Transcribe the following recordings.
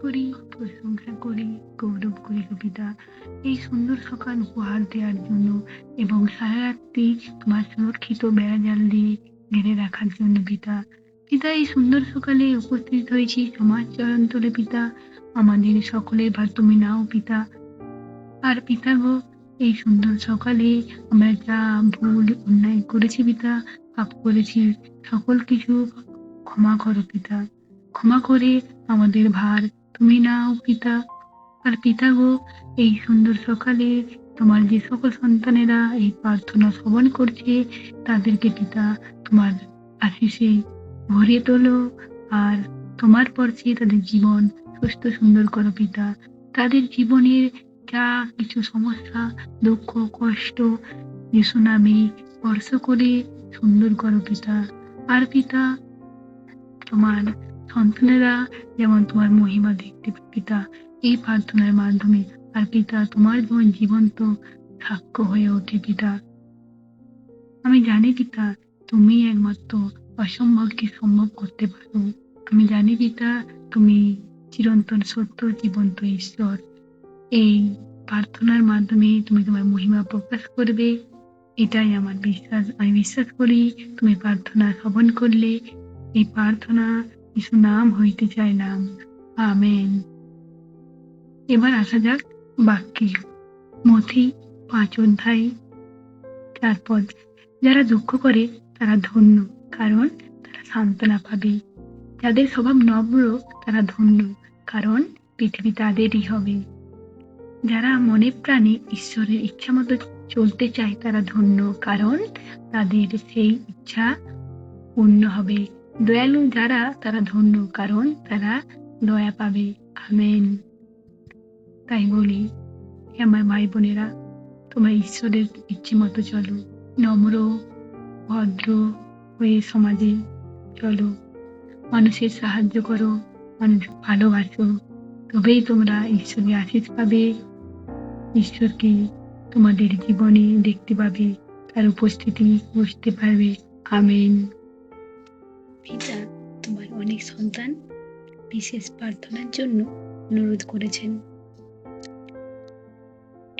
করি, প্রশংসা করি, গৌরব করি গো পিতা। এই সুন্দর সকাল উপহার দেওয়ার জন্য এবং সারা রাত্রি তোমার সুরক্ষিত বেড়াজাল দিয়ে ঘিরে রাখার জন্য পিতা। পিতা, এই সুন্দর সকালে উপস্থিত হয়েছি সমাজ চরণ তলে পিতা। আমাদের সকলের ভার তুমি নাও পিতা। আর পিতা গো, এই সুন্দর সকালে আমরা যা ভুল অন্যায় করেছি পিতা, পাপ করেছি, সকল কিছু ক্ষমা করো পিতা। ক্ষমা করে আমাদের ভার তুমি নাও পিতা। আর পিতা গো, এই সুন্দর সকালে তোমার যে সকল সন্তানেরা এই প্রার্থনা শ্রবণ করছে তাদেরকে পিতা তোমার আশিসে ভরিয়ে তোলো। আর তোমার পরছে তাদের জীবন সুস্থ সুন্দর করো পিতা। তাদের জীবনের যা কিছু সমস্যা, দুঃখ, কষ্ট যিশু নামে স্পর্শ করে সুন্দর করো পিতা। আর পিতা, তোমার সন্তানেরা যেমন তোমার মহিমা দেখতে পায় পিতা এই প্রার্থনার মাধ্যমে। আর পিতা, তোমার যেমন জীবন্ত সাক্ষ্য হয়ে ওঠে পিতা। আমি জানি পিতা, তুমি একমাত্র অসম্ভবকে সম্ভব করতে পারো। আমি জানি পিতা, তুমি চিরন্তন সত্য জীবন্ত ঈশ্বর। এই প্রার্থনার মাধ্যমে তুমি তোমার মহিমা প্রকাশ করবে, এটাই আমার বিশ্বাস। আমি বিশ্বাস করি তুমি প্রার্থনা শ্রবণ করলে। এই প্রার্থনা যিশু নাম হইতে চাইলাম, আমেন। এবার আসা যাক বাক্যে। মথি 5 অধ্যায় 4 পদ। যারা দুঃখ করে তারা ধন্য, কারণ তারা সান্ত্বনা পাবে। যাদের স্বভাব নম্র তারা ধন্য, কারণ পৃথিবী তাদেরই হবে। যারা মনে প্রাণে ঈশ্বরের ইচ্ছা মতো চলতে চায় তারা ধন্য, কারণ তাদের সেই ইচ্ছা পূর্ণ হবে। দয়ালু যারা তারা ধন্য, কারণ তারা দয়া পাবে। আমেন। তাই বলি, হে আমার ভাই বোনেরা, তোমরা ঈশ্বরের ইচ্ছে মতো চলো, নম্র ভদ্র হয়ে সমাজে চলো, মানুষের সাহায্য করো, মানুষ ভালোবাসো, তবেই তোমরা ঈশ্বরের আশীষ পাবে। ঈশ্বরকে তোমাদের জীবনে দেখতে পাবে, তার উপস্থিতি বুঝতে পারবে। আমেন। পিতা তোমার অনেক সন্তান বিশেষ প্রার্থনার জন্য অনুরোধ করেছেন।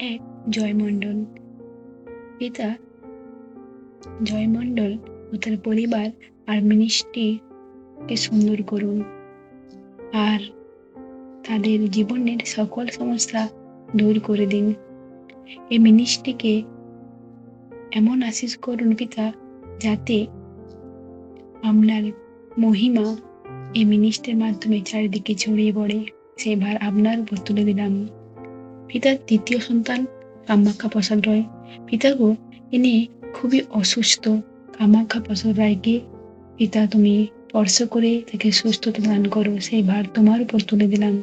1. জয়মণ্ডল। পিতা জয়মণ্ডল ও তার পরিবার আর মিনিস্ট্রিকে সুন্দর করুন, আর তাদের জীবনের সকল সমস্যা দূর করে দিন। এই মিনিস্ট্রিকে এমন আশীষ করুন পিতা, যাতে আপনার মহিমা এই মিনিস্ট্রির মাধ্যমে চারিদিকে ছড়িয়ে পড়ে। সেই ভার আপনার উপর তুলে দিলাম। পিতার তৃতীয় সন্তান কামাখ্যা প্রসাদ রয়। পিতা গো, ইনি খুবই অসুস্থ। কামাখ্যা প্রসাদ রায়কে পিতা তুমি স্পর্শ করে তাকে সুস্থতা দান করো, সেই ভার তোমার উপর তুলে দিলাম।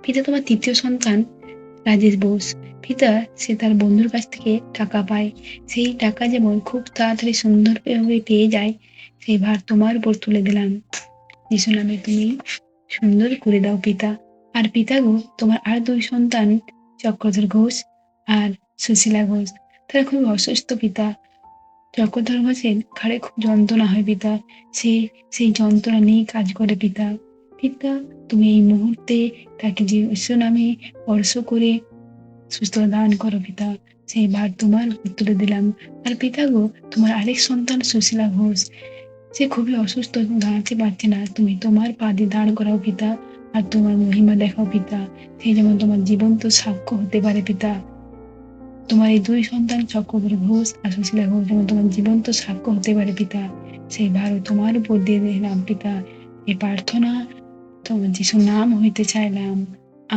পিতা তোমার তৃতীয় সন্তান রাজেশ বোস। পিতা সে তার বন্ধুর কাছ থেকে টাকা পায়, সেই টাকা যেমন খুব তাড়াতাড়ি সুন্দরভাবে পেয়ে যায়, সেই ভার তোমার উপর তুলে দিলাম। যিশু নামে তুমি সুন্দর করে দাও পিতা। আর পিতা গো, তোমার আর 2 সন্তান চক্রধর ঘোষ আর সুশীলা ঘোষ, তারা খুব অসুস্থ পিতা। চক্রধর ঘোষের ঘাড়ে খুব যন্ত্রণা হয় পিতা, সে সেই যন্ত্রণা নিয়ে কাজ করে পিতা। পিতা তুমি এই মুহূর্তে তাকে যে যিশু নামে স্পর্শ করে সুস্থতা দান করো পিতা, সেই ভার তোমার উপর তুলে দিলাম। আর পিতা গো, তোমার আরেক সন্তান সুশীলা ঘোষ, সে খুবই অসুস্থ, দাঁড়াতে পারছে না, তুমি তোমার পা দিয়ে দাঁড় করাও পিতা, আর তোমার মহিমা দেখাও পিতা, সে যেমন তোমার জীবন্ত সাক্ষ্য হতে পারে পিতা। তোমার এই 2 সন্তান চক্রধর ঘোষ আর সুশীলা ঘোষ যেমন তোমার জীবন্ত সাক্ষ্য হতে পারে পিতা, সেই ভারও তোমার উপর দিয়ে দিলাম পিতা। এই প্রার্থনা তোমার যিশুর নাম হইতে চাইলাম,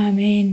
আমেন।